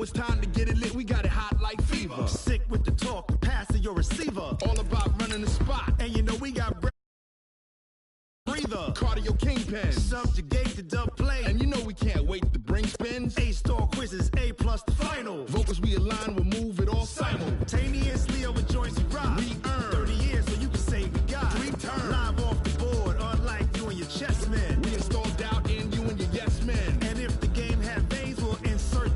it's time to get it lit. We got it hot like fever. Sick with the talk, the pass to your receiver. All about running the spot. And you know we got breather. Cardio kingpin. Subjugate the dub play. And you know we can't wait to bring spins. A-star quizzes, A+ the final. Vocals we align, we'll move it all simultaneously over joints we rock. We earn 30 years so you can say we got 3 turns. Live off the board, unlike you and your chess men. We install doubt in you and your yes men. And if the game had veins, we'll insert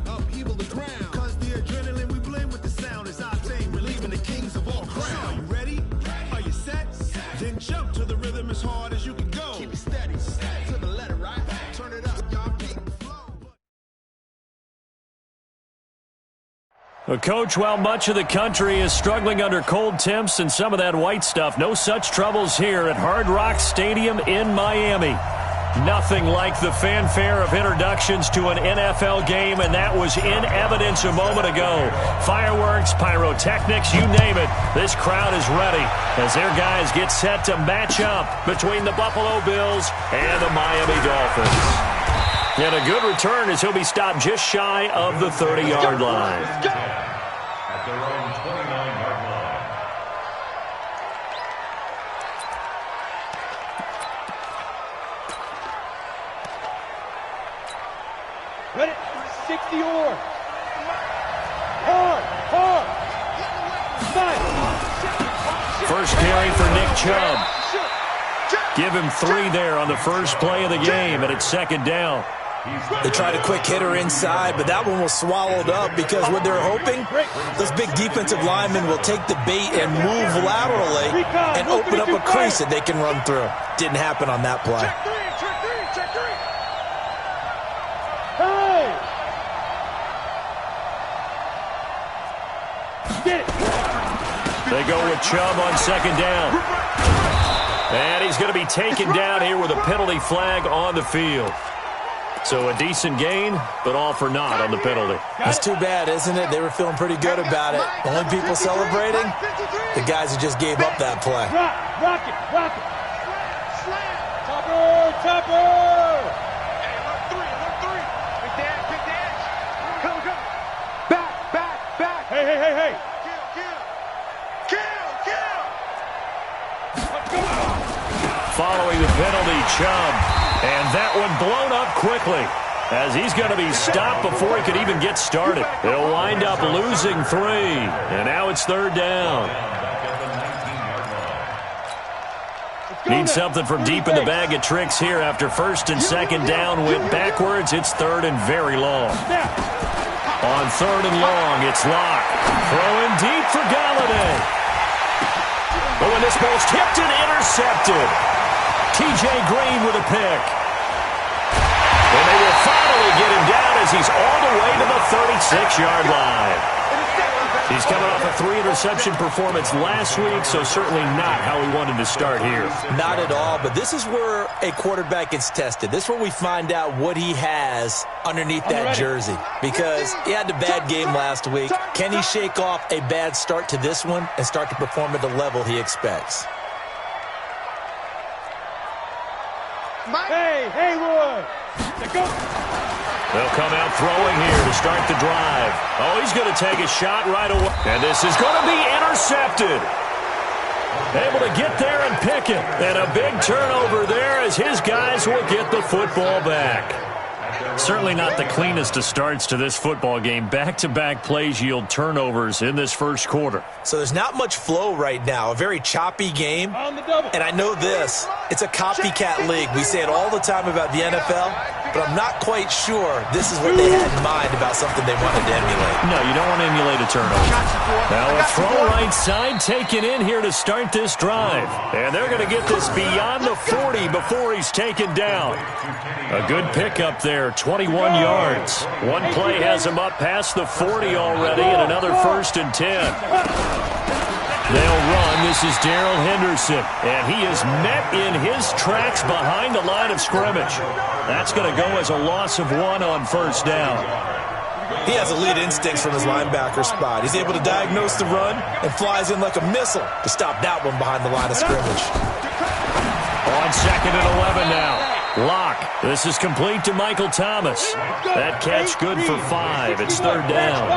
upheaval the crown. Cause the adrenaline we blend with the sound is our thing. Relieving the kings of all crowns. Are you ready? Are you set? Then jump to the rhythm as hard as you can go. Keep it steady, to the letter, right? Turn it up, y'all, keep the flow. Coach, while much of the country is struggling under cold temps and some of that white stuff, no such troubles here at Hard Rock Stadium in Miami. Nothing like the fanfare of introductions to an NFL game, and that was in evidence a moment ago. Fireworks, pyrotechnics, you name it. This crowd is ready as their guys get set to match up between the Buffalo Bills and the Miami Dolphins. And a good return as he'll be stopped just shy of the 30-yard line. At their own 29-yard line. Ready? 60 or. Hard. Nice. First carry for Nick Chubb. Give him 3 there on the first play of the game, and it's second down. They tried a quick hitter inside, but that one was swallowed up because what they're hoping, those big defensive linemen will take the bait and move laterally and open up a crease that they can run through. Didn't happen on that play. Check three. Hey! Get it. They go with Chubb on second down. And he's going to be taken down here with a penalty flag on the field. So a decent gain, but all for naught on the penalty. That's too bad, isn't it? They were feeling pretty good about it. Only people celebrating, the guys who just gave up that play. Rock it. Topper. Hey, look 3. Big dash. Come. Back. Hey. Kill. Let's go. Following the penalty, Chubb. And that one blown up quickly as he's going to be stopped before he could even get started. He'll wind up losing 3. And now it's third down. Need something from deep in the bag of tricks here after first and second down went backwards. It's third and very long. On third and long, it's Locke. Throwing deep for Galladay. But when this ball's tipped and intercepted. T.J. Green with a pick. And they will finally get him down as he's all the way to the 36-yard line. He's coming off a 3-interception performance last week, so certainly not how we wanted to start here. Not at all, but this is where a quarterback gets tested. This is where we find out what he has underneath that jersey. Because he had a bad game last week. Can he shake off a bad start to this one and start to perform at the level he expects? Hey, Haywood. Let's go. They'll come out throwing here to start the drive. Oh, he's going to take a shot right away. And this is going to be intercepted. Able to get there and pick it. And a big turnover there as his guys will get the football back. Certainly not the cleanest of starts to this football game. Back-to-back plays yield turnovers in this first quarter. So there's not much flow right now. A very choppy game. And I know this. It's a copycat league. We say it all the time about the NFL, but I'm not quite sure this is what they had in mind about something they wanted to emulate. No, you don't want to emulate a turnover. Now a throw right side taken in here to start this drive. And they're going to get this beyond the 40 before he's taken down. A good pickup there, 21 yards. One play has him up past the 40 already, and another first and 10. They'll run. This is Darrell Henderson, and he is met in his tracks behind the line of scrimmage. That's going to go as a loss of 1 on first down. He has elite instincts from his linebacker spot. He's able to diagnose the run and flies in like a missile to stop that one behind the line of scrimmage. On second and 11 now. Lock. This is complete to Michael Thomas. That catch good for 5. It's third down.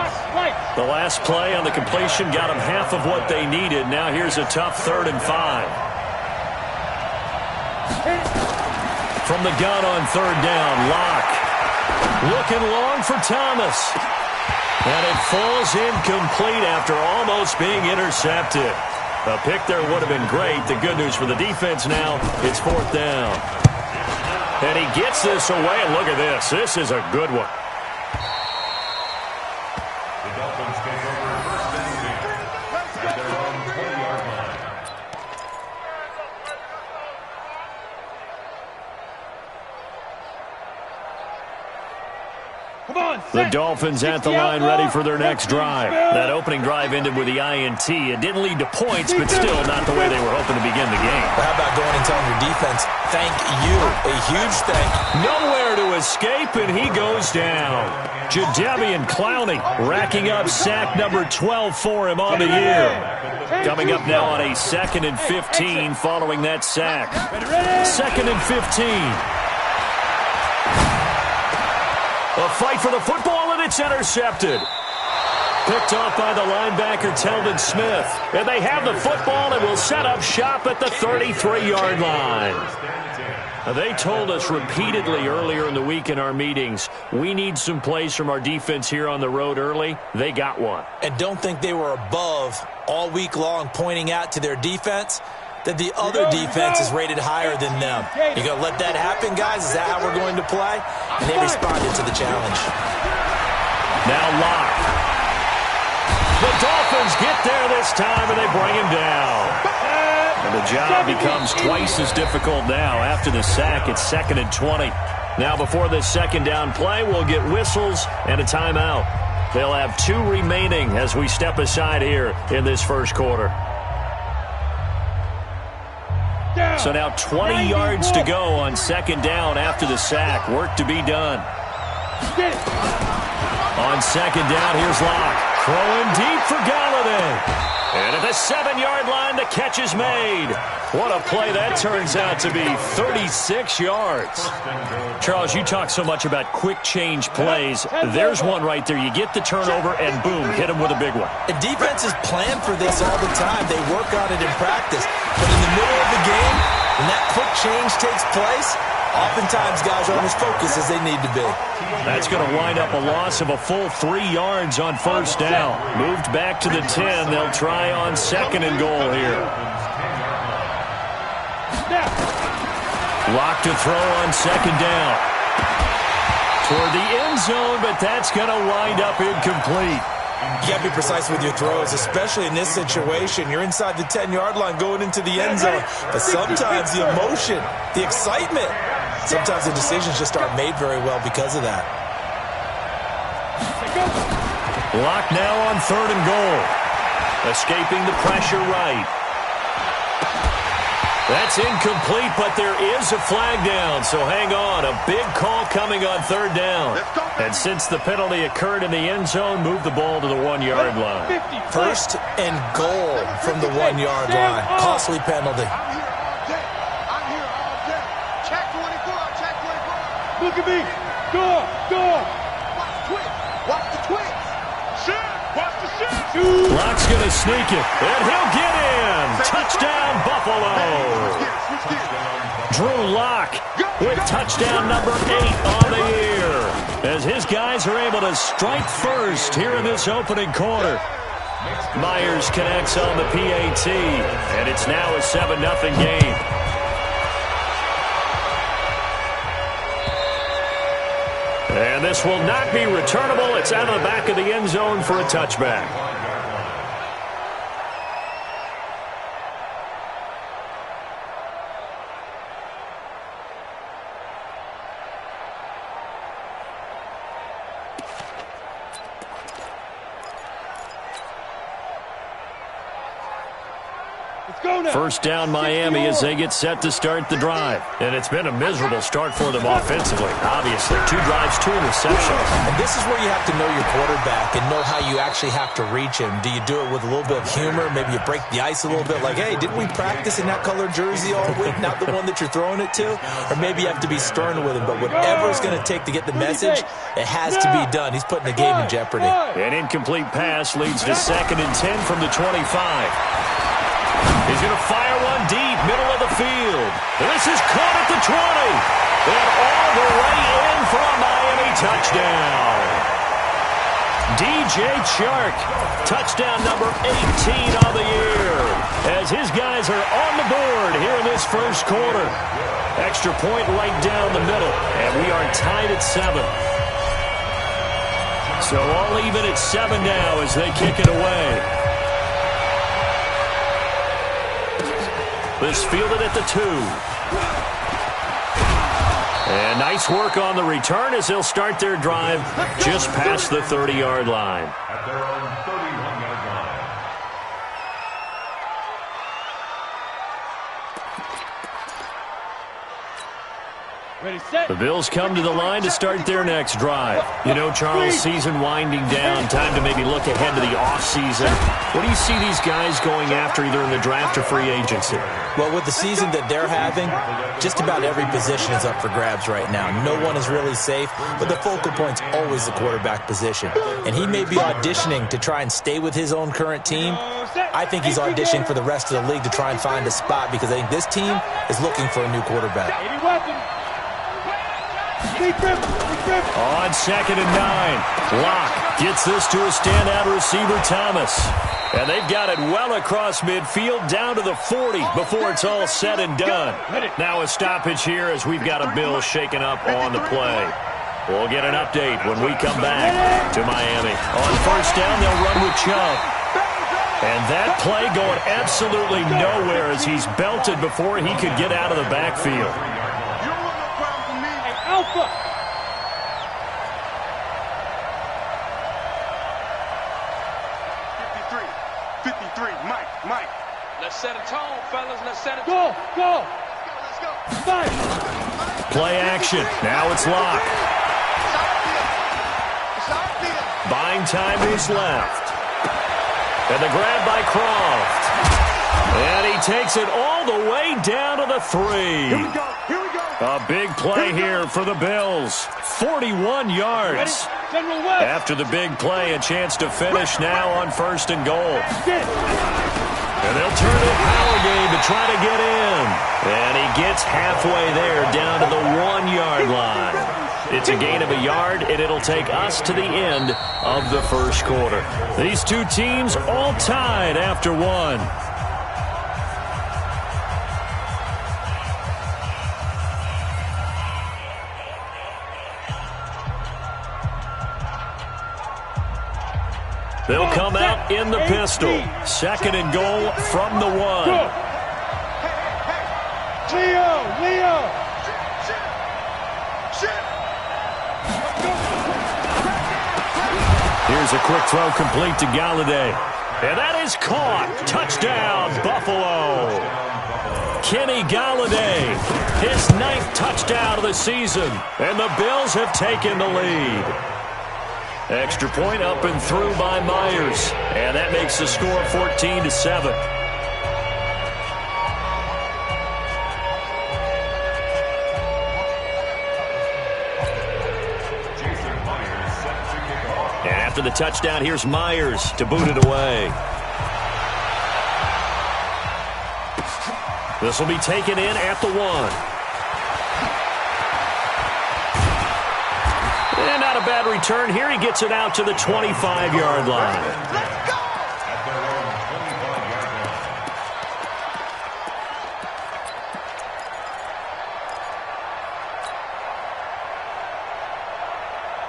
The last play on the completion got them half of what they needed. Now here's a tough 3rd and 5. From the gun on 3rd down, Lock. Looking long for Thomas. And it falls incomplete after almost being intercepted. A pick there would have been great. The good news for the defense now, it's 4th down. And he gets this away, and look at this. This is a good one. The Dolphins take over first and 10 at their own 20-yard line. Come on, The Dolphins at the line ready for their next drive. That opening drive ended with the INT. It didn't lead to points, but still not the way they were hoping to begin the game. How about going and telling your defense, thank you, a huge thank you. Nowhere to escape, and he goes down. Jadeveon Clowney racking up sack number 12 for him on the year. Coming up now on a 2nd and 15 following that sack. 2nd and 15. A fight for the football, and it's intercepted. Picked off by the linebacker, Telvin Smith. And they have the football and will set up shop at the 33-yard line. They told us repeatedly earlier in the week in our meetings, we need some plays from our defense here on the road early. They got one. And don't think they were above all week long pointing out to their defense that the other defense is rated higher than them. You going to let that happen, guys? Is that how we're going to play? And they responded to the challenge. Now Lock. The Dolphins get there this time, and they bring him down. And the job becomes twice as difficult now. After the sack, it's 2nd and 20. Now before this 2nd down play, we'll get whistles and a timeout. They'll have 2 remaining as we step aside here in this first quarter. So now 20 yards to go on 2nd down after the sack. Work to be done. On 2nd down, here's Lock. Throwing deep for Galladay. And at the 7-yard line, the catch is made. What a play that turns out to be, 36 yards. Charles, you talk so much about quick change plays. There's one right there. You get the turnover, and boom, hit him with a big one. And defenses plan for this all the time. They work on it in practice. But in the middle of the game, when that quick change takes place, oftentimes guys aren't as focused as they need to be. That's going to wind up a loss of a full 3 yards on 1st down. Moved back to the 10. They'll try on 2nd and goal here. Lock to throw on 2nd down. Toward the end zone, but that's going to wind up incomplete. You got to be precise with your throws, especially in this situation. You're inside the 10-yard line going into the end zone. But sometimes the emotion, the excitement, sometimes the decisions just aren't made very well because of that. Lock now on 3rd and goal. Escaping the pressure right. That's incomplete, but there is a flag down, so hang on. A big call coming on 3rd down. And since the penalty occurred in the end zone, move the ball to the 1-yard line. 1st and goal from the 1-yard line. Costly penalty. I'm here all day. Check 24, check 24. Look at me. Go. Watch the twist. Watch the twist. Shit. Watch the shit. Lock's going to sneak it, and he'll get in. Touchdown, Buffalo. Drew Lock with touchdown number 8 on the year, as his guys are able to strike first here in this opening quarter. Myers connects on the PAT, and it's now a 7-0 game. And this will not be returnable. It's out of the back of the end zone for a touchback. First down Miami as they get set to start the drive. And it's been a miserable start for them offensively, obviously. 2 drives, 2 interceptions. And this is where you have to know your quarterback and know how you actually have to reach him. Do you do it with a little bit of humor? Maybe you break the ice a little bit like, hey, didn't we practice in that colored jersey all week, not the one that you're throwing it to? Or maybe you have to be stern with him. But whatever it's going to take to get the message, it has to be done. He's putting the game in jeopardy. An incomplete pass leads to 2nd and 10 from the 25. He's going to fire one deep, middle of the field. This is caught at the 20. And all the way in for a Miami touchdown. DJ Chark, touchdown number 18 on the year. As his guys are on the board here in this first quarter. Extra point right down the middle. And we are tied at 7. So all even at 7 now as they kick it away. This fielded at the 2. And nice work on the return as they'll start their drive just past the 30-yard line. At their own 31-yard line. The Bills come to the line to start their next drive. You know, Charles, season winding down, time to maybe look ahead to the offseason. What do you see these guys going after either in the draft or free agency? Well, with the season that they're having, just about every position is up for grabs right now. No one is really safe, but the focal point's always the quarterback position. And he may be auditioning to try and stay with his own current team. I think he's auditioning for the rest of the league to try and find a spot because I think this team is looking for a new quarterback. On 2nd and 9, Locke gets this to a standout receiver, Thomas. And they've got it well across midfield down to the 40 before it's all said and done. Now a stoppage here as we've got a Bill shaken up on the play. We'll get an update when we come back to Miami. On first down, they'll run with Chubb. And that play going absolutely nowhere as he's belted before he could get out of the backfield. Alpha. Mike. Let's set a tone, fellas. Let's set a tone. Go. Let's go. Fight. Play action. Now it's Locke. Buying time is left. And the grab by Croft. And he takes it all the way down to the 3. Here we go. A big play here for the Bills. 41 yards. After the big play, a chance to finish now on 1st and goal. And they'll turn it power game to try to get in. And he gets halfway there down to the 1-yard line. It's a gain of a yard, and it'll take us to the end of the first quarter. These two teams all tied after 1. They'll come out in the pistol. 2nd and goal from the 1. Leo. Here's a quick throw complete to Galladay. And that is caught. Touchdown, Buffalo. Kenny Galladay, his 9th touchdown of the season. And the Bills have taken the lead. Extra point up and through by Myers. And that makes the score 14-7. And after the touchdown, here's Myers to boot it away. This will be taken in at the 1. And not a bad return here. He gets it out to the 25-yard line. Let's go!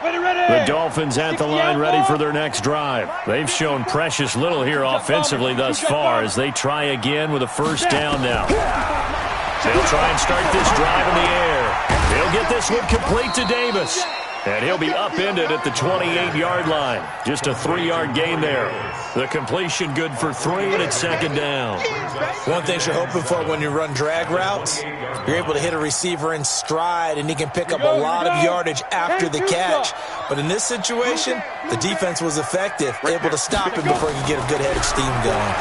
The Dolphins at the line ready for their next drive. They've shown precious little here offensively thus far as they try again with a first down now. They'll try and start this drive in the air. They'll get this one complete to Davis. And he'll be upended at the 28-yard line. Just a 3-yard gain there. The completion good for 3, and it's second down. One thing you're hoping for when you run drag routes, you're able to hit a receiver in stride, and he can pick up a lot of yardage after the catch. But in this situation, the defense was effective, able to stop him before he could get a good head of steam going.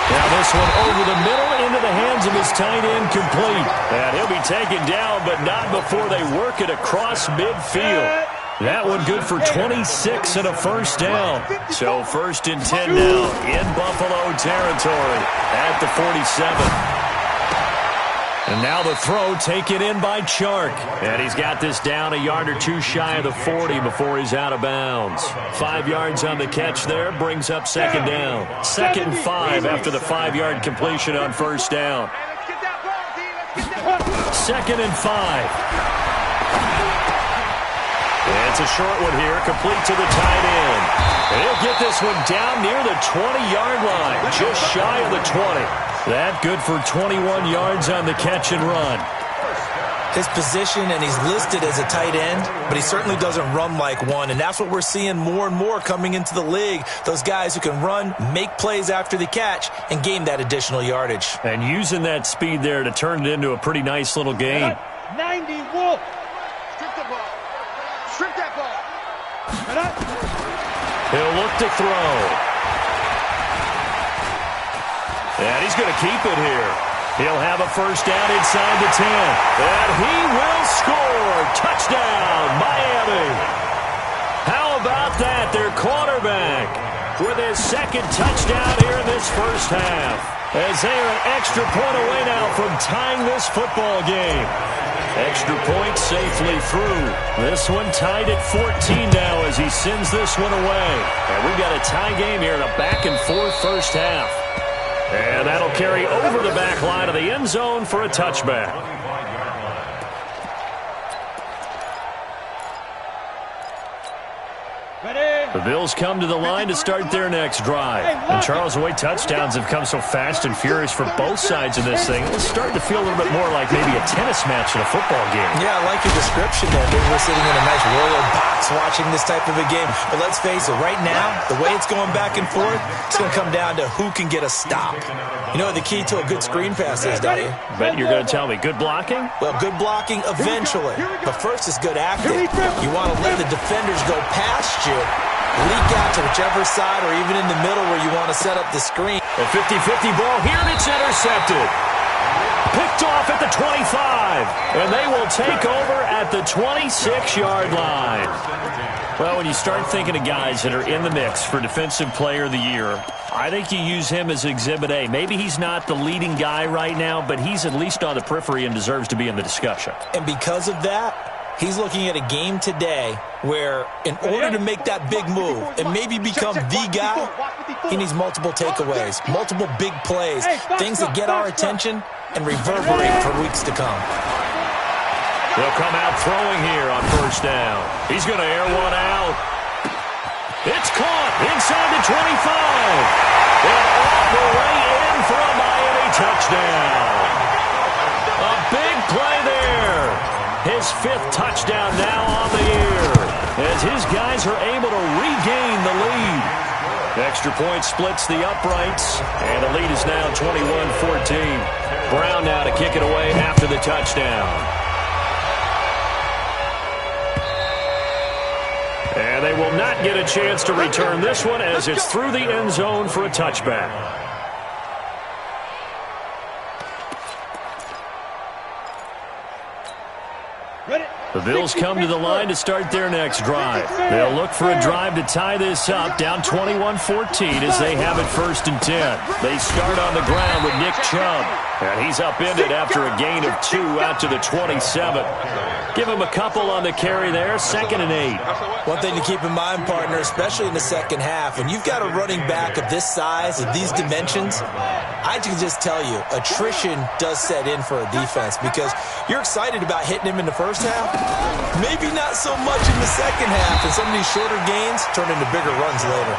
Now this one over the middle into the hands of his tight end, complete. And he'll be taken down, but not before they work it across midfield. That one good for 26 and a first down. So first and 10 now in Buffalo territory at the 47. And now the throw taken in by Chark. And he's got this down a yard or two shy of the 40 before he's out of bounds. 5 yards on the catch there, brings up second down. 2nd and 5 after the 5-yard completion on first down. 2nd and 5. It's a short one here, complete to the tight end. And he'll get this one down near the 20-yard line, just shy of the 20. That good for 21 yards on the catch and run. His position, and he's listed as a tight end, but he certainly doesn't run like one, and that's what we're seeing more and more coming into the league. Those guys who can run, make plays after the catch, and gain that additional yardage. And using that speed there to turn it into a pretty nice little gain. 90 Wolf. Strip the ball. Strip that ball. He'll look to throw. And he's going to keep it here. He'll have a first down inside the 10. And he will score. Touchdown, Miami. How about that? Their quarterback with his second touchdown here in this first half. As they are an extra point away now from tying this football game. Extra point safely through. This one tied at 14 now as he sends this one away. And we've got a tie game here in a back-and-forth first half. And that'll carry over the back line of the end zone for a touchback. The Bills come to the line to start their next drive. And Charles, the way touchdowns have come so fast and furious for both sides of this thing, it's starting to feel a little bit more like maybe a tennis match in a football game. Yeah, I like your description there. Maybe we're sitting in a nice royal box watching this type of a game. But let's face it, right now, the way it's going back and forth, it's going to come down to who can get a stop. You know what the key to a good screen pass is, don't you? Bet you're going to tell me. Good blocking? Well, good blocking eventually. But first is good acting. You want to let the defenders go past you, leak out to whichever side or even in the middle where you want to set up the screen. A 50-50 ball here, and it's intercepted. Picked off at the 25, and they will take over at the 26-yard line. Well, when you start thinking of guys that are in the mix for Defensive Player of the Year, I think you use him as Exhibit A. Maybe he's not the leading guy right now, but he's at least on the periphery and deserves to be in the discussion. And because of that, he's looking at a game today where in order to make that big move and maybe become the guy, he needs multiple takeaways, multiple big plays, things that get our attention and reverberate for weeks to come. They'll come out throwing here on first down. He's going to air one out. It's caught inside the 25. And all the way in for a Miami touchdown. A big play there. His 5th touchdown now on the year as his guys are able to regain the lead. Extra point splits the uprights, and the lead is now 21-14. Brown now to kick it away after the touchdown. And they will not get a chance to return this one as it's through the end zone for a touchback. The Bills come to the line to start their next drive. They'll look for a drive to tie this up, down 21-14 as they have it 1st and 10. They start on the ground with Nick Chubb, and he's upended after a gain of 2 out to the 27. Give him a couple on the carry there, 2nd and 8. One thing to keep in mind, partner, especially in the second half, when you've got a running back of this size, of these dimensions, I can just tell you, attrition does set in for a defense because you're excited about hitting him in the first half, maybe not so much in the second half, and some of these shorter gains turn into bigger runs later.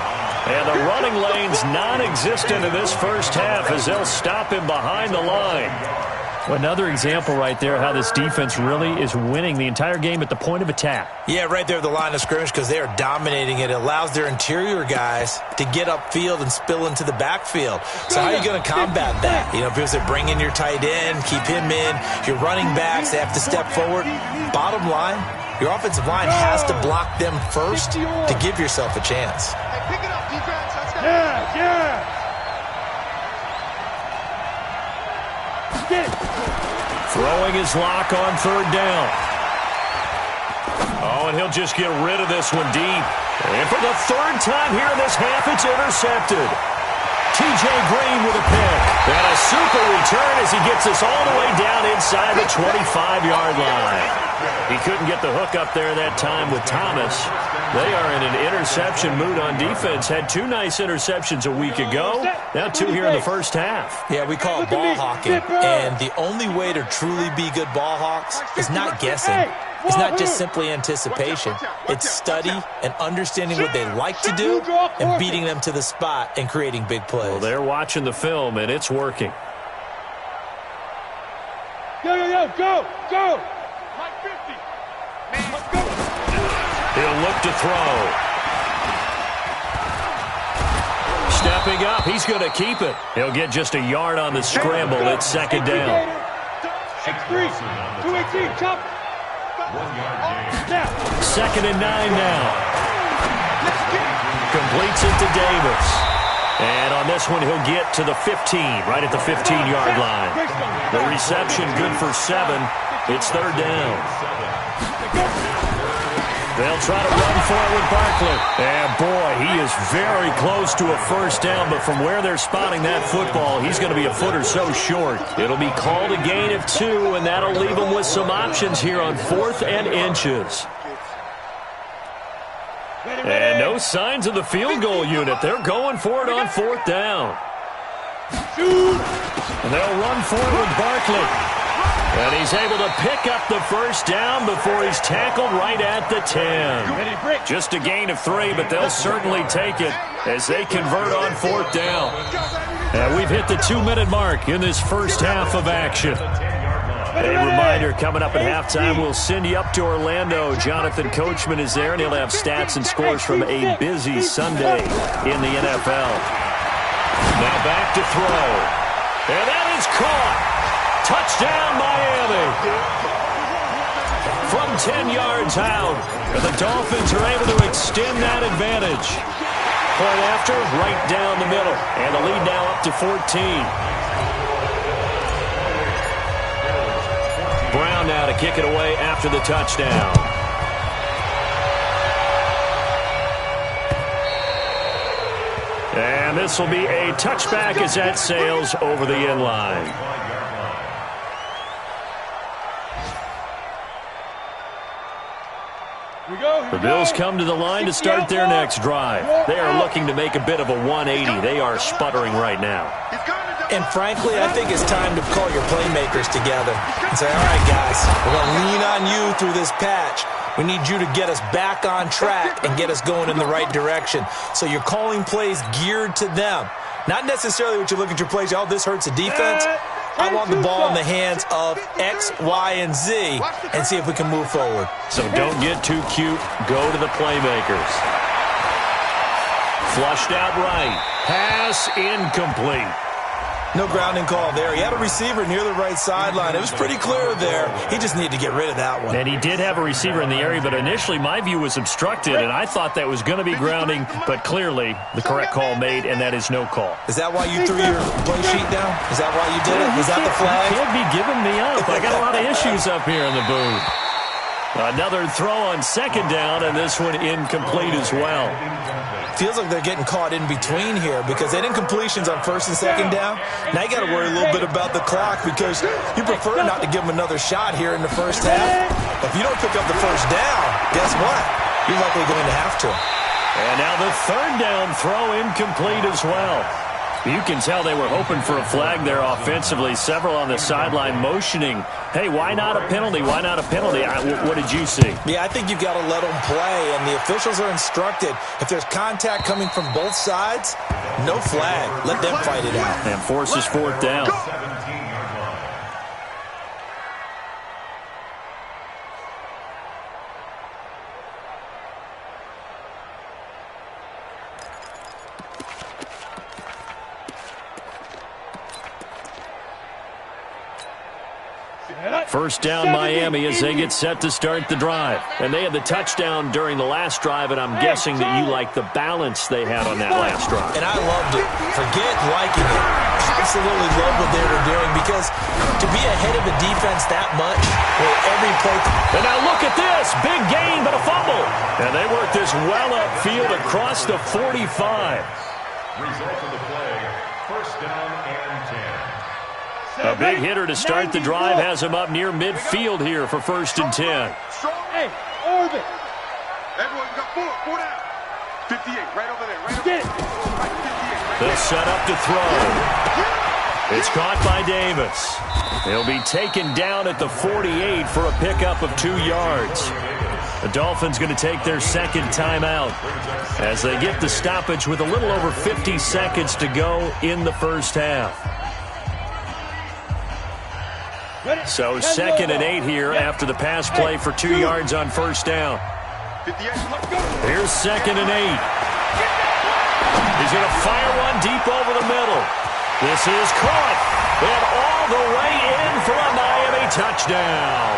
And the running lane's non-existent in this first half as they'll stop him behind the line. Well, another example right there how this defense really is winning the entire game at the point of attack. Yeah, right there at the line of scrimmage because they are dominating it. It allows their interior guys to get upfield and spill into the backfield. So how are you going to combat that? You know, people say bring in your tight end, keep him in. Your running backs, they have to step forward. Bottom line, your offensive line has to block them first to give yourself a chance. Hey, pick it up, defense. Let's go. Yeah. Throwing his lock on third down. Oh, and he'll just get rid of this one deep. And for the third time here in this half, it's intercepted. T.J. Green with a pick. And a super return as he gets this all the way down inside the 25-yard line. He couldn't get the hook up there that time with Thomas. They are in an interception mood on defense. Had 2 nice interceptions a week ago. Now 2 here in the first half. Yeah, we call it ball hawking. And the only way to truly be good ball hawks is not guessing. It's not just simply anticipation. It's study and understanding what they like to do and beating them to the spot and creating big plays. Well, they're watching the film, and it's working. Go. He'll look to throw. Stepping up, he's going to keep it. He'll get just a yard on the scramble. It's second down. 6-3, 218, chop. 1 yard gain. Second and 9 now. Completes it to Davis. And on this one, he'll get to the 15, right at the 15-yard line. The reception good for 7. It's third down. They'll try to run for it with Barkley. And, boy, he is very close to a first down, but from where they're spotting that football, he's going to be a foot or so short. It'll be called a gain of 2, and that'll leave him with some options here on 4th and inches. And no signs of the field goal unit. They're going for it on 4th down. And they'll run for it with Barkley. And he's able to pick up the first down before he's tackled right at the 10. Just a gain of 3, but they'll certainly take it as they convert on 4th down. And we've hit the 2-minute mark in this first half of action. A reminder, coming up at halftime, we'll send you up to Orlando. Jonathan Coachman is there, and he'll have stats and scores from a busy Sunday in the NFL. Now back to throw. And that is caught. Touchdown, Miami. From 10 yards out. And the Dolphins are able to extend that advantage. Point after, right down the middle. And the lead now up to 14. Brown now to kick it away after the touchdown. And this will be a touchback as that sails over the end line. The Bills come to the line to start their next drive. They are looking to make a bit of a 180. They are sputtering right now. And frankly, I think it's time to call your playmakers together and say, all right, guys, we're going to lean on you through this patch. We need you to get us back on track and get us going in the right direction. So you're calling plays geared to them. Not necessarily what you look at your plays, oh, this hurts the defense. I want the ball in the hands of X, Y, and Z and see if we can move forward. So don't get too cute. Go to the playmakers. Flushed out right. Pass incomplete. No grounding call there. He had a receiver near the right sideline. It was pretty clear there. He just needed to get rid of that one. And he did have a receiver in the area, but initially my view was obstructed, and I thought that was going to be grounding, but clearly the correct call made, and that is no call. Is that why you threw your play sheet down? Is that why you did it? Was that the flag? You can't be giving me up. I got a lot of issues up here in the booth. Another throw on second down, and this one incomplete as well. Feels like they're getting caught in between here because they didn't completions on first and second down. Now you got to worry a little bit about the clock because you prefer not to give them another shot here in the first half. If you don't pick up the first down, guess what? You're likely going to have to. And now the third down throw incomplete as well. You can tell they were hoping for a flag there offensively. Several on the sideline motioning, hey, why not a penalty? Why not a penalty? What did you see? Yeah, I think you've got to let them play, and the officials are instructed. If there's contact coming from both sides, no flag. Let them fight it out. And forces fourth down. First down Miami as they get set to start the drive. And they had the touchdown during the last drive, and I'm guessing that you like the balance they had on that last drive. And I loved it. Forget liking it. Absolutely love what they were doing, because to be ahead of a defense that much with every play. And now look at this. Big gain, but a fumble. And they work this well upfield across the 45. Result of the play, first down and 10. A big hitter to start the drive has him up near midfield here for first and 10. Hey, orbit. Everyone got four down. 58, right over there. Right over there. They'll set up to throw. It's caught by Davis. He'll be taken down at the 48 for a pickup of 2 yards. The Dolphins going to take their second timeout as they get the stoppage with a little over 50 seconds to go in the first half. So 2nd and 8 here after the pass play for 2 yards on first down. Here's 2nd and 8. He's going to fire one deep over the middle. This is caught. And all the way in for a Miami touchdown.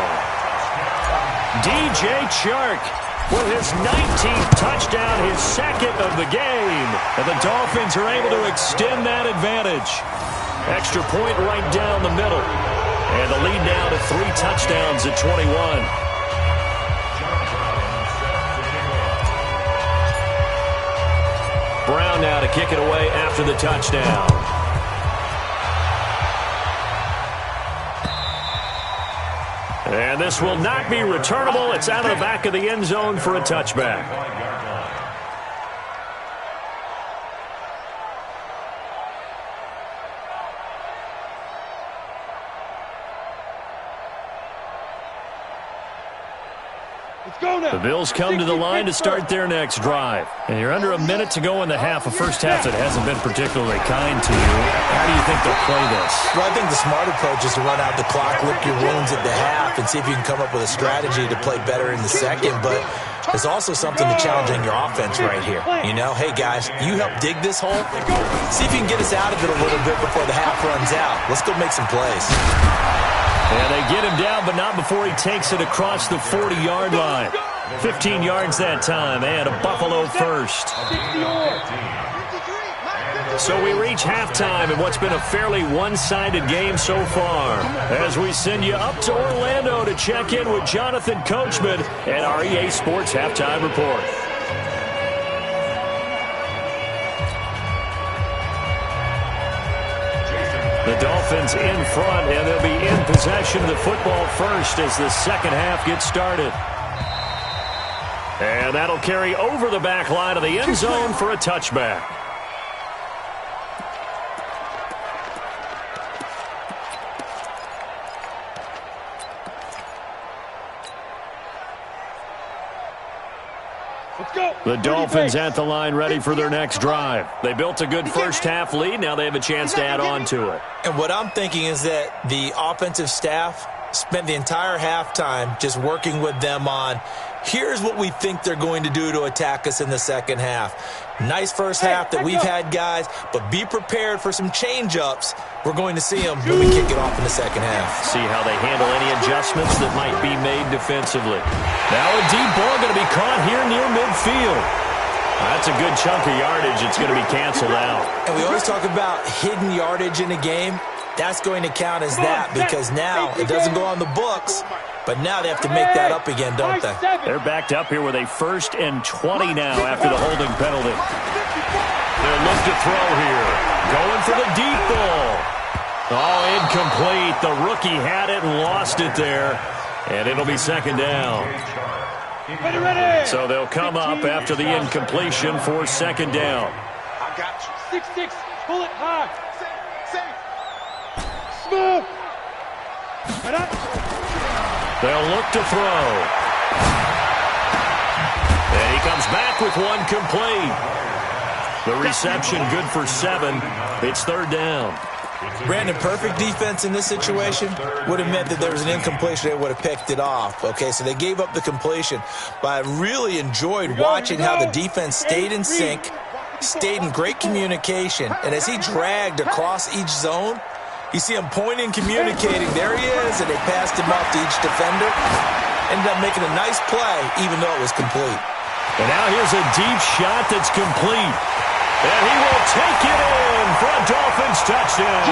DJ Chark with his 19th touchdown, his second of the game. And the Dolphins are able to extend that advantage. Extra point right down the middle. And the lead now to 3 touchdowns at 21. Brown now to kick it away after the touchdown. And this will not be returnable. It's out of the back of the end zone for a touchback. The Bills come to the line to start their next drive. And you're under a minute to go in the half, a first half that hasn't been particularly kind to you. How do you think they'll play this? Well, I think the smart approach is to run out the clock, lick your wounds at the half, and see if you can come up with a strategy to play better in the second. But there's also something to challenging your offense right here. You know, hey, guys, you help dig this hole. See if you can get us out of it a little bit before the half runs out. Let's go make some plays. And they get him down, but not before he takes it across the 40-yard line. 15 yards that time, and a Buffalo first. So we reach halftime in what's been a fairly one-sided game so far, as we send you up to Orlando to check in with Jonathan Coachman and our EA Sports Halftime Report. The Dolphins in front, and they'll be in possession of the football first as the second half gets started. And that'll carry over the back line of the end zone for a touchback. The Dolphins at the line ready for their next drive. They built a good first half lead. Now they have a chance to add on to it. And what I'm thinking is that the offensive staff spent the entire halftime just working with them on, here's what we think they're going to do to attack us in the second half. Nice first half that we've had, guys, but be prepared for some change-ups. We're going to see them when we kick it off in the second half. See how they handle any adjustments that might be made defensively. Now a deep ball going to be caught here near midfield. That's a good chunk of yardage. It's going to be canceled out. And we always talk about hidden yardage in a game. That's going to count as that, because now it doesn't go on the books, but now they have to make that up again, don't they? They're backed up here with a 1st and 20 now after the holding penalty. They'll look to throw here. Going for the deep ball. Oh, incomplete. The rookie had it and lost it there, and it'll be second down. So they'll come up after the incompletion for second down. I got you. 6-6, pull it high. Smooth. They'll look to throw. And he comes back with one complete. The reception good for 7. It's third down. Brandon, perfect defense in this situation would have meant that there was an incompletion. They would have picked it off. Okay, so they gave up the completion. But I really enjoyed watching how the defense stayed in sync, stayed in great communication. And as he dragged across each zone, You see him pointing, communicating. There he is, and they passed him off to each defender. Ended up making a nice play, even though it was complete. And now here's a deep shot that's complete. And he will take it in for a Dolphins touchdown.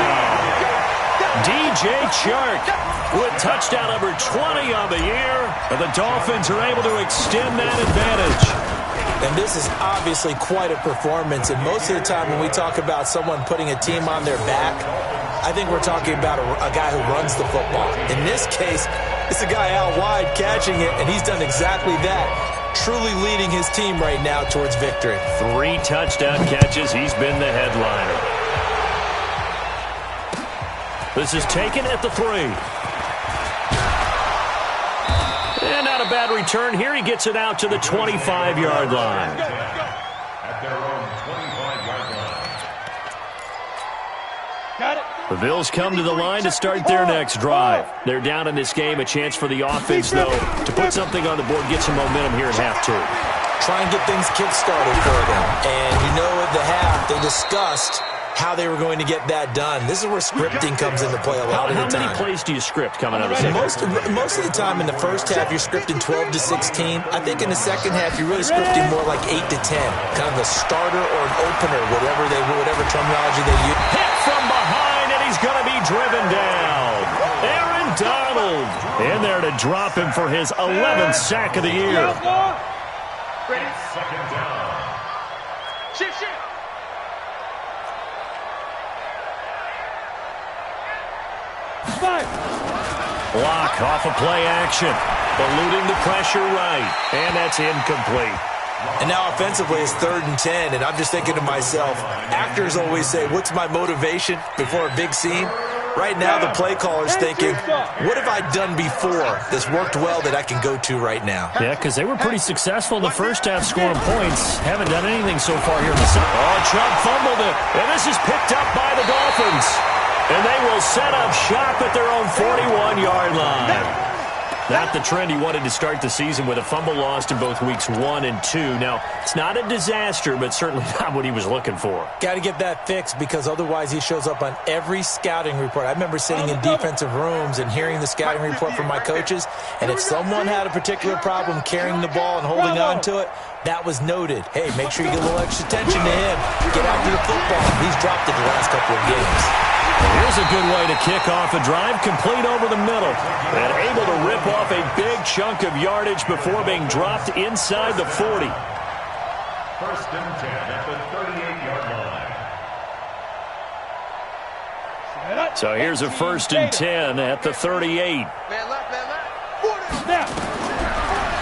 DJ Chark with touchdown number 20 on the year. And the Dolphins are able to extend that advantage. And this is obviously quite a performance. And most of the time when we talk about someone putting a team on their back, I think we're talking about a guy who runs the football. In this case, it's a guy out wide catching it, and he's done exactly that. Truly leading his team right now towards victory. 3 touchdown catches. He's been the headliner. This is taken at the 3. And not a bad return here. He gets it out to the 25-yard line. At their own 25-yard line. Got it. The Bills come to the line to start their next drive. They're down in this game. A chance for the offense, though, to put something on the board, get some momentum here at half 2. Try and get things kick-started for them. And you know at the half, they discussed how they were going to get that done. This is where scripting comes into play a lot of the time. How many plays do you script coming out of the second? Most of the time in the first half, you're scripting 12 to 16. I think in the second half, you're really scripting more like 8 to 10. Kind of a starter or an opener, whatever terminology they use. Hit from behind, and he's going to be driven down. Aaron Donald in there to drop him for his 11th sack of the year. Second down. Shift. Block off of play action. Eluding the pressure right. And that's incomplete. And now offensively it's 3rd and 10, and I'm just thinking to myself, actors always say, what's my motivation before a big scene? Right now the play caller's thinking, what have I done before that's worked well that I can go to right now? Yeah, because they were pretty successful in the first half scoring points. Haven't done anything so far here in the second. Oh, Chubb fumbled it. And this is picked up by the Dolphins. And they will set up shop at their own 41-yard line. Not the trend he wanted to start the season with a fumble lost in both weeks 1 and 2. Now, it's not a disaster, but certainly not what he was looking for. Got to get that fixed because otherwise he shows up on every scouting report. I remember sitting in defensive rooms and hearing the scouting report from my coaches, and if someone had a particular problem carrying the ball and holding on to it, that was noted. Hey, make sure you get a little extra attention to him. Get after the football. He's dropped it the last couple of games. Here's a good way to kick off a drive, complete over the middle. And able to rip off a big chunk of yardage before being dropped inside the 40. 1st and 10 at the 38-yard line. So here's a 1st and 10 at the 38. Man left.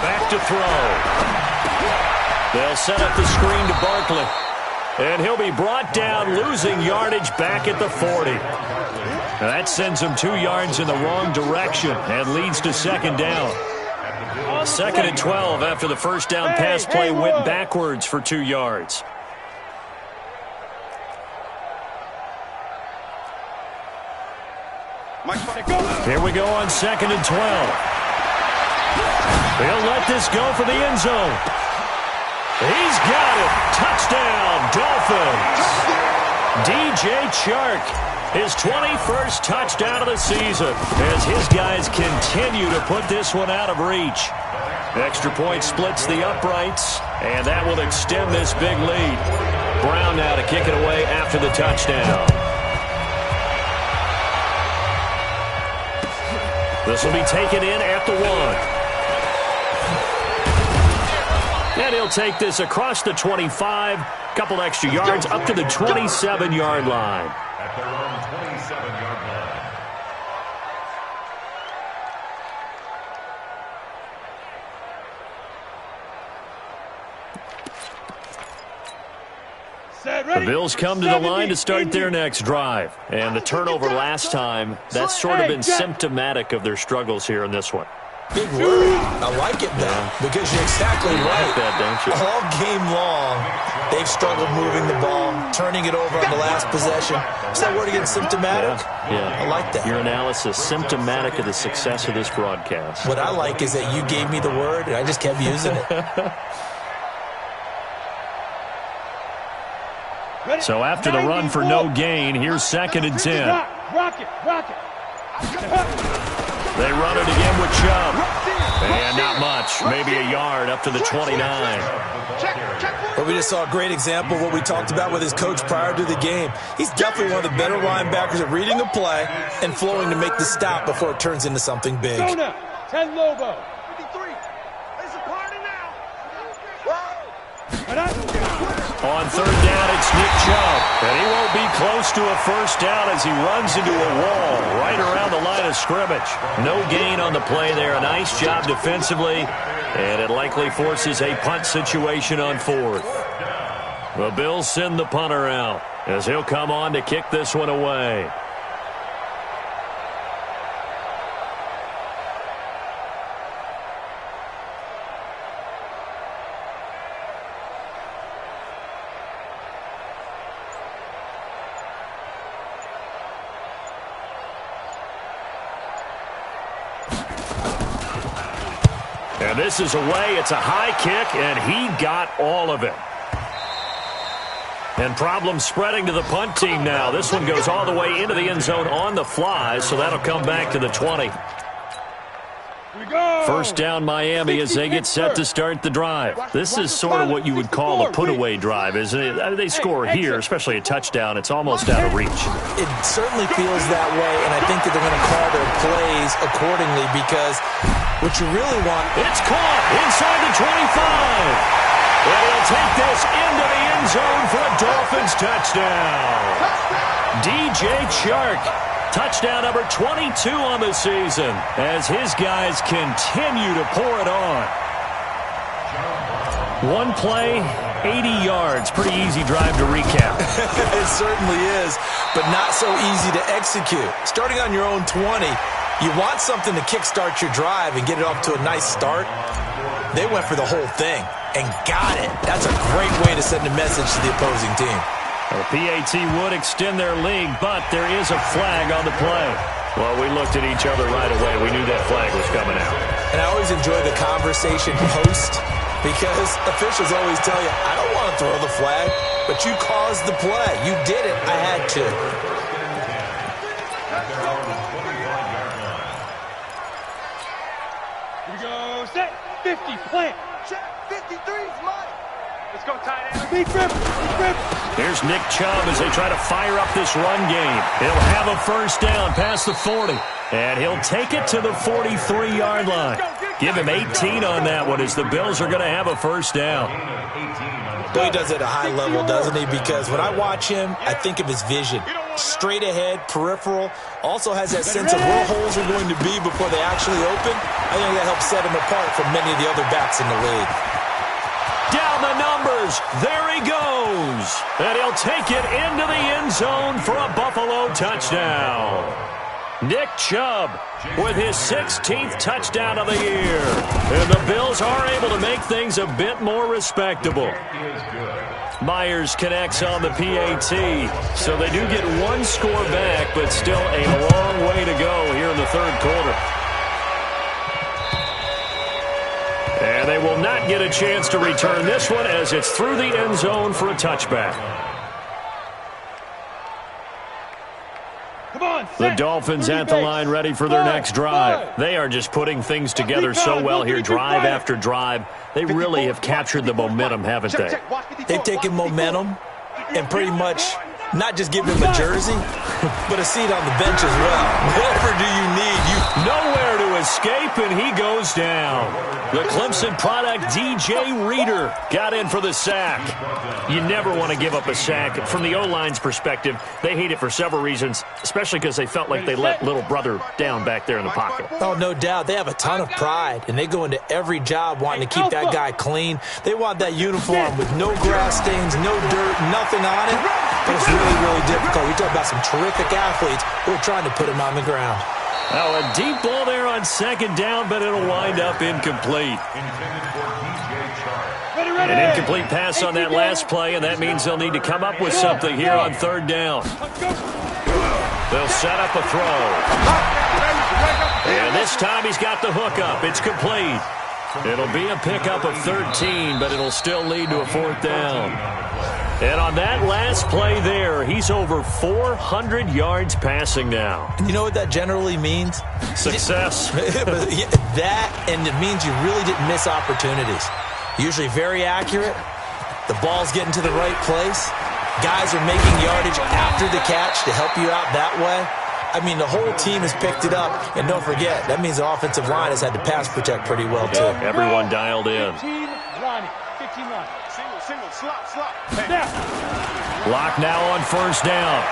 Back to throw. They'll set up the screen to Barkley. And he'll be brought down, losing yardage back at the 40. Now that sends him 2 yards in the wrong direction and leads to 2nd down. 2nd and 12 after the first down pass play went backwards for 2 yards. Here we go on 2nd and 12. They'll let this go for the end zone. He's got it. Touchdown, Dolphins. DJ Chark, his 21st touchdown of the season as his guys continue to put this one out of reach. Extra point splits the uprights, and that will extend this big lead. Brown now to kick it away after the touchdown. This will be taken in at the 1. And he'll take this across the 25, couple extra yards, up to the 27-yard line. At their own 27-yard line. The Bills come to the line to start their next drive. And the turnover last time, that's sort of been symptomatic of their struggles here in this one. Big word. I like it, though, because you're exactly right. Like that, don't you? All game long, they've struggled moving the ball, turning it over on the last possession. Is that word again, symptomatic? Yeah. I like that. Your analysis, symptomatic of the success of this broadcast. What I like is that you gave me the word, and I just kept using it. So after the run for no gain, here's 2nd and 10. Rock it. They run it again with Chubb. And not much. Maybe a yard up to the 29. But we just saw a great example of what we talked about with his coach prior to the game. He's definitely one of the better linebackers at reading a play and flowing to make the stop before it turns into something big. 10 Lobo. 53. It's a party now. On third down, it's Nick Chubb. And he won't be close to a first down as he runs into a wall right around the line of scrimmage. No gain on the play there. A nice job defensively. And it likely forces a punt situation on fourth. The Bills send the punter out as he'll come on to kick this one away. And this is away. It's a high kick, and he got all of it. And problems spreading to the punt team now. This one goes all the way into the end zone on the fly, so that'll come back to the 20. First down Miami as they get set to start the drive. This is sort of what you would call a put-away drive, isn't it? I mean, they score here, especially a touchdown. It's almost out of reach. It certainly feels that way, and I think that they're going to call their plays accordingly because what you really want... It's caught inside the 25. And he'll take this into the end zone for a Dolphins touchdown. DJ Chark. Touchdown number 22 on the season as his guys continue to pour it on. One play, 80 yards. Pretty easy drive to recap. It certainly is, but not so easy to execute. Starting on your own 20, you want something to kickstart your drive and get it off to a nice start. They went for the whole thing and got it. That's a great way to send a message to the opposing team. The PAT would extend their lead, but there is a flag on the play. Well, we looked at each other right away. We knew that flag was coming out. And I always enjoy the conversation post because officials always tell you, I don't want to throw the flag, but you caused the play. You did it. I had to. Here we go. Set. 50. Plant. Check. 53's mine. Let's go, tight end. Big rip. Here's Nick Chubb as they try to fire up this run game. He'll have a first down past the 40. And he'll take it to the 43-yard line. Give him 18 on that one as the Bills are going to have a first down. Well, he does it at a high level, doesn't he? Because when I watch him, I think of his vision. Straight ahead, peripheral. Also has that sense of where holes are going to be before they actually open. I think that helps set him apart from many of the other backs in the league. Down the numbers. There he goes. And he'll take it into the end zone for a Buffalo touchdown. Nick Chubb with his 16th touchdown of the year. And the Bills are able to make things a bit more respectable. Myers connects on the PAT. So they do get one score back, but still a long way to go here in the third quarter. And they will not get a chance to return this one as it's through the end zone for a touchback. The Dolphins at the line ready for their next drive. They are just putting things together so well here, drive after drive. They really have captured the momentum, haven't they? They've taken momentum and pretty much not just give him a jersey, but a seat on the bench as well. Whatever do you need? Nowhere to escape, and he goes down. The Clemson product, DJ Reader, got in for the sack. You never want to give up a sack. From the O-line's perspective, they hate it for several reasons, especially because they felt like they let little brother down back there in the pocket. Oh, no doubt. They have a ton of pride, and they go into every job wanting to keep that guy clean. They want that uniform with no grass stains, no dirt, nothing on it. But it's really, really difficult. We talk about some terrific athletes who are trying to put him on the ground. Oh, a deep ball there on second down, but it'll wind up incomplete. An incomplete pass on that last play, and that means they'll need to come up with something here on third down. They'll set up a throw. And this time he's got the hook up. It's complete. It'll be a pickup of 13, but it'll still lead to a fourth down. And on that last play there, he's over 400 yards passing now. And you know what that generally means? Success. That, and it means you really didn't miss opportunities. Usually very accurate. The ball's getting to the right place. Guys are making yardage after the catch to help you out that way. I mean, the whole team has picked it up. And don't forget, that means the offensive line has had to pass protect pretty well, too. Everyone dialed in. 15 line. Single, slot. Hey. Lock now on first down.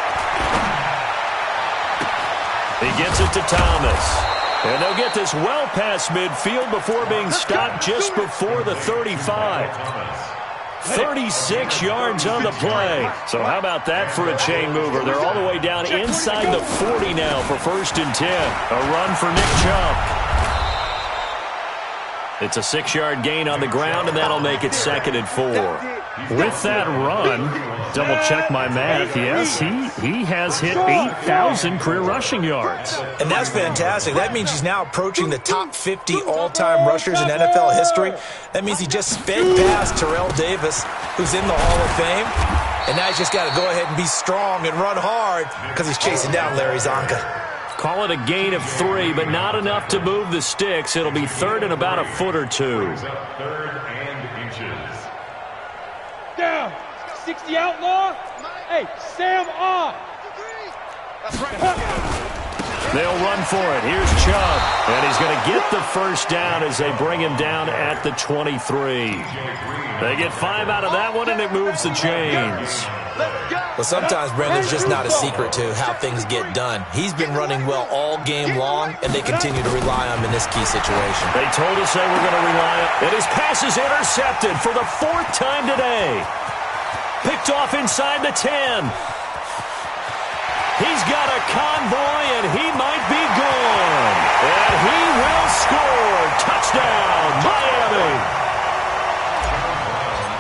He gets it to Thomas. And they'll get this well past midfield before being stopped just before the 35. 36 yards on the play. So how about that for a chain mover? They're all the way down inside the 40 now for 1st and 10. A run for Nick Chubb. It's a 6-yard gain on the ground, and that'll make it 2nd and 4. With that run, double check my math, yes, he has hit 8,000 career rushing yards. And that's fantastic. That means he's now approaching the top 50 all-time rushers in NFL history. That means he just sped past Terrell Davis, who's in the Hall of Fame. And now he's just got to go ahead and be strong and run hard because he's chasing down Larry Zonka. Call it a gain of 3, but not enough to move the sticks. It'll be 3rd and about a foot or 2. 3rd and inches. Down. 60 outlaw. Hey, Sam on. That's right. They'll run for it. Here's Chubb. And he's going to get the first down as they bring him down at the 23. They get 5 out of that one, and it moves the chains. Well, sometimes, Brendan's just not a secret to how things get done. He's been running well all game long, and they continue to rely on him in this key situation. They told us they were going to rely on it. And his pass is intercepted for the 4th time today. Picked off inside the 10. He's got a convoy, and he might be gone. And he will score. Touchdown, Miami.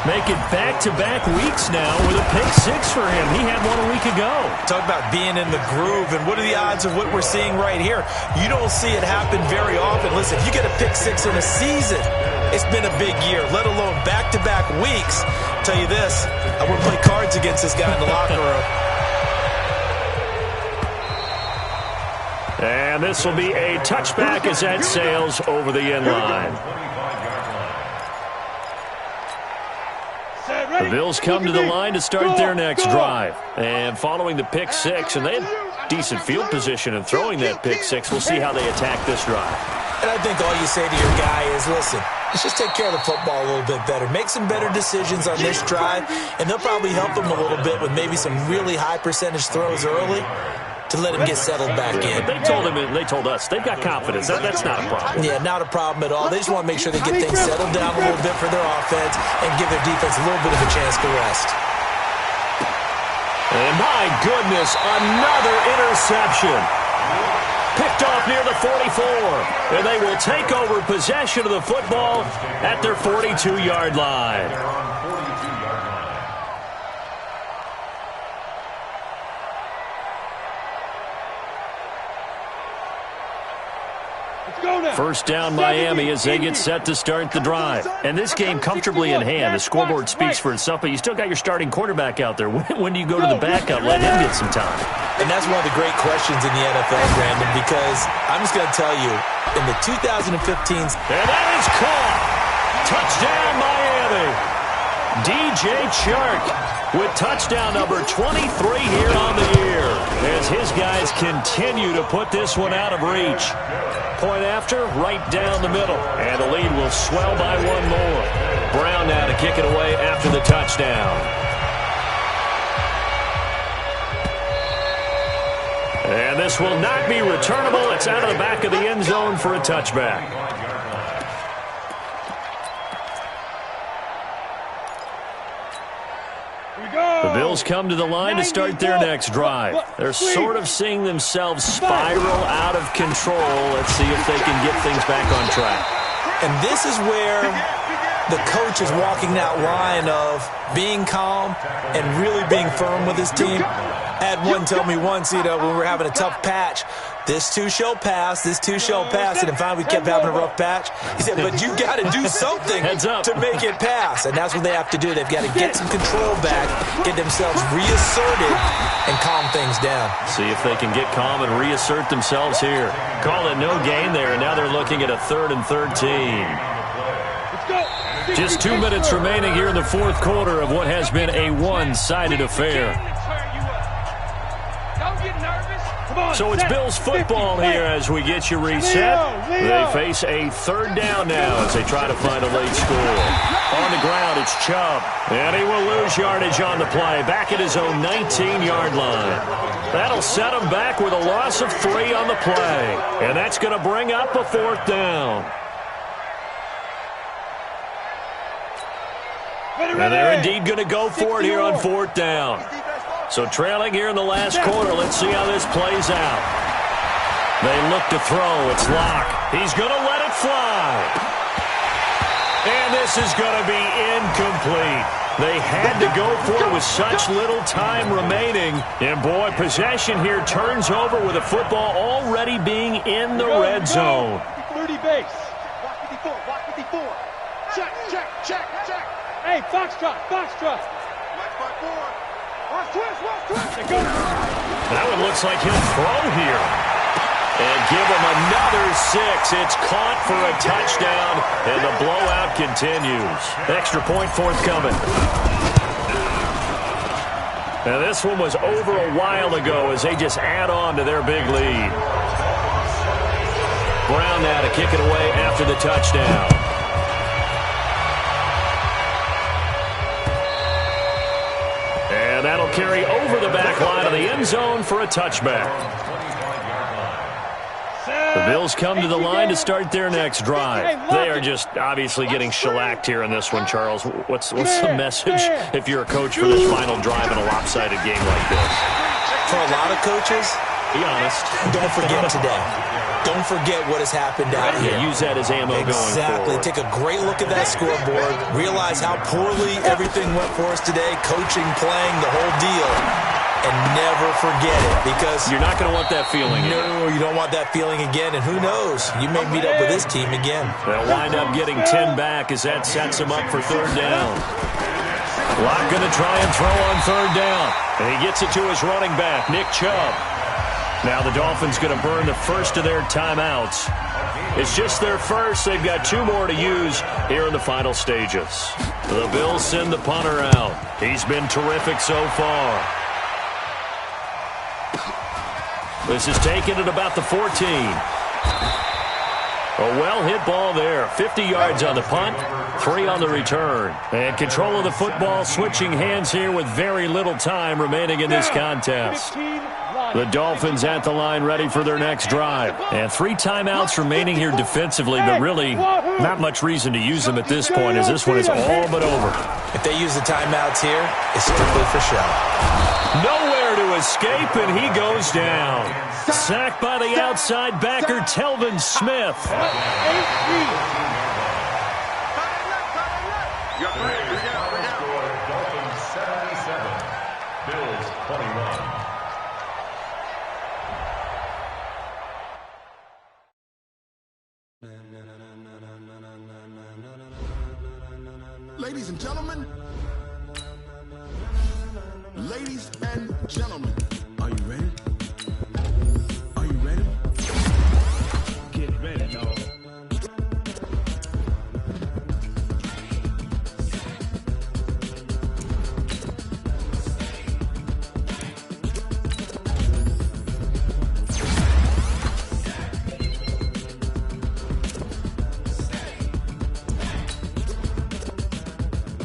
Making back-to-back weeks now with a pick 6 for him. He had one a week ago. Talk about being in the groove, and what are the odds of what we're seeing right here? You don't see it happen very often. Listen, if you get a pick 6 in a season, it's been a big year, let alone back-to-back weeks. I'll tell you this, I wouldn't play cards against this guy in the locker room. And this will be a touchback as that sails over the end line. The Bills come to the line to start their next drive. And following the pick 6, and they have decent field position in throwing that pick 6, we'll see how they attack this drive. And I think all you say to your guy is, listen, let's just take care of the football a little bit better. Make some better decisions on this drive, and they'll probably help him a little bit with maybe some really high percentage throws early to let him get settled back in. But they told us they've got confidence. That's not a problem. Yeah, not a problem at all. They just want to make sure they get things settled down a little bit for their offense and give their defense a little bit of a chance to rest. And my goodness, another interception. Picked off near the 44. And they will take over possession of the football at their 42-yard line. First down, Miami, as they get set to start the drive. And this game comfortably in hand. The scoreboard speaks for itself, but you still got your starting quarterback out there. When do you go to the backup, let him get some time? And that's one of the great questions in the NFL, Brandon, because I'm just going to tell you, in the 2015... And that is caught. Touchdown, Miami. DJ Chark with touchdown number 23 here on the year, as his guys continue to put this one out of reach. Point after, right down the middle, and the lead will swell by one more. Brown now to kick it away after the touchdown. And this will not be returnable. It's out of the back of the end zone for a touchback. The Bills come to the line to start their next drive. They're sort of seeing themselves spiral out of control. Let's see if they can get things back on track. And this is where the coach is walking that line of being calm and really being firm with his team. had one tell me once, when we were having a tough patch, this too shall pass, this too shall pass, and finally we kept having a rough patch. He said, but you got to do something to make it pass, and that's what they have to do. They've got to get some control back, get themselves reasserted, and calm things down. See if they can get calm and reassert themselves here. Call it no gain there, and now they're looking at a 3rd and 13. Just 2 minutes remaining here in the fourth quarter of what has been a one-sided affair. So it's Bills football here as we get you reset. They face a 3rd down now as they try to find a late score. On the ground, it's Chubb. And he will lose yardage on the play. Back at his own 19-yard line. That'll set him back with a loss of 3 on the play. And that's going to bring up a 4th down. And they're indeed going to go for it here on 4th down. So trailing here in the last quarter, let's see how this plays out. They look to throw. It's Locke. He's going to let it fly. And this is going to be incomplete. They had to go for it with such little time remaining. And, boy, possession here turns over with the football already being in the red zone. 30 base. Block 54, block 54. Check, check, check, check. Hey, Foxtrot, Foxtrot. Watch by 4. Watch twist, watch twist. That one looks like he'll throw here. And give him another 6. It's caught for a touchdown, and the blowout continues. Extra point forthcoming. Now this one was over a while ago as they just add on to their big lead. Brown now to kick it away after the touchdown. And that'll carry over the back line of the end zone for a touchback. The Bills come to the line to start their next drive. They are just obviously getting shellacked here in this one, Charles. What's the message if you're a coach for this final drive in a lopsided game like this? For a lot of coaches, be honest, don't forget today. Don't forget what has happened out here. Use that as ammo going forward. Take a great look at that scoreboard. Realize how poorly everything went for us today. Coaching, playing, the whole deal. And never forget it, because you're not going to want that feeling again. No, you don't want that feeling again. And who knows? You may meet up with this team again. They'll wind up getting 10 back as that sets them up for 3rd down. Locke going to try and throw on 3rd down. And he gets it to his running back, Nick Chubb. Now the Dolphins going to burn the first of their timeouts. It's just their first. They've got 2 more to use here in the final stages. The Bills send the punter out. He's been terrific so far. This is taken at about the 14. A well-hit ball there. 50 yards on the punt, 3 on the return. And control of the football switching hands here with very little time remaining in this contest. The Dolphins at the line ready for their next drive. And 3 timeouts remaining here defensively, but really not much reason to use them at this point as this one is all but over. If they use the timeouts here, it's strictly for show. Nowhere to escape, and he goes down. Sacked by the outside backer, Telvin Smith. Dolphins 77, Bills 21. Ladies and gentlemen, are you ready? Are you ready? Get ready, dog.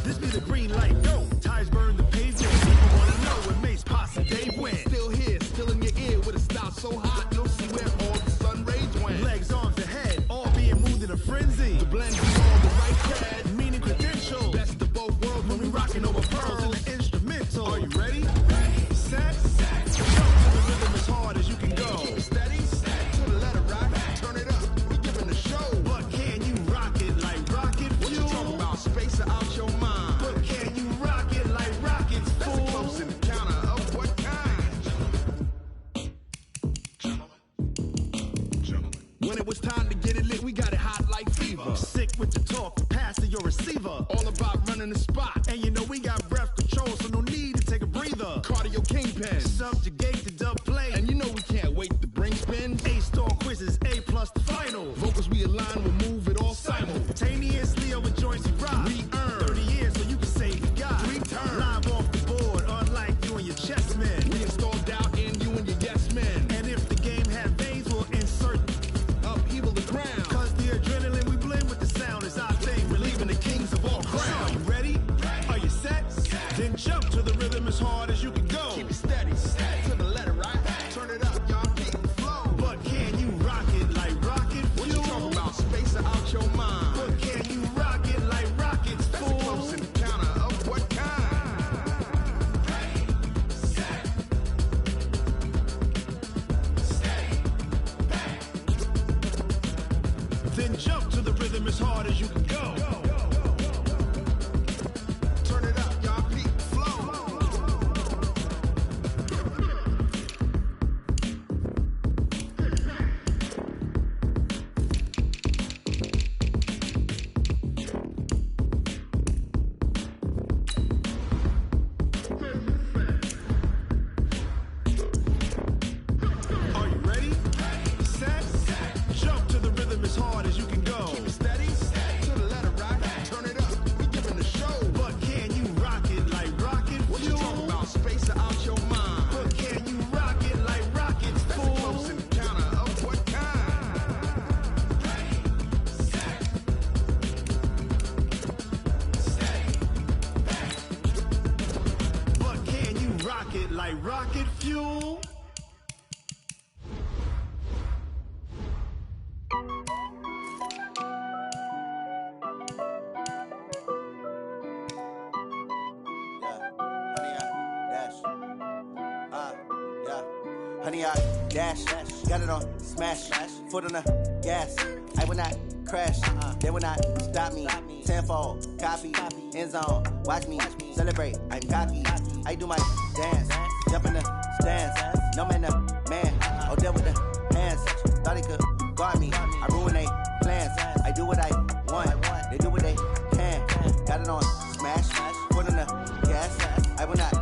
This be the green light, go. Tires burn the pavement. People wanna know what makes Posse Dave win. Still here, still in your ear with a style so hot, you'll see where all the sun rays went. Legs, arms, and head, all being moved in a frenzy. The blend is all the right cred, meaning credentials. Best of both worlds when we rocking over pearls in the instrumental. Are you ready? Set. Jump to the rhythm as hard as you can go. Keep it steady. To the letter rock. Turn it up. We giving the show. But can you rock it like rocket fuel? What you talking about? Space out your mind. But can you rock it like rockets, fool? That's a close encounter of what kind? it's time to get it lit. We got it hot like fever. Sick with the talk, the pass to your receiver. All about running the spot. And you know we got breath control, so no need to take a breather. Cardio kingpin, subjugate the dub play. And you know we can't wait to bring spin. A-star quizzes, A+ the final. Vocals we align, we'll move it all simultaneously over joints we rock. We earn 30 years so you can say you got 3 turns. Live off the board, unlike you and your chess men. We installed doubt in you and your yes men. And if the game had veins, we'll insert upheaval the ground. Cause the adrenaline we blend with the sound is our thing. Relieving the kings of all crowns. You ready? Are you set? Then jump to the rhythm as hard as you can go. Keep it steady, to the letter, right? Turn it up, y'all, keep the flow. But can you rock it like rocket fuel? What you talking about? Space out your mind. But can you rock it like rockets, fool? That's a close encounter of what kind? Set. Stay back. Then jump to the rhythm as hard as you can go. Turn it up, y'all, keep the flow. Are you ready? Set. Jump to the rhythm as hard as you can go. Keep it steady, to the letter, right? Turn it up, we giving the show. But can you rock it like rocket fuel? What you talking about? Space out your mind. But can you rock it like rockets, fool? That's a close encounter of what kind? But can you rock it like rocket fuel? Honey, I dash, got it on smash, foot on the gas. I will not crash, they will not stop me. Tenfold, copy, end zone, watch me celebrate. I'm cocky, I do my dance, jump in the stands. No man, the man, oh, there with the hands. Thought he could guard me, I ruin they plans. I do what I want, they do what they can. Got it on smash, foot on the gas. I will not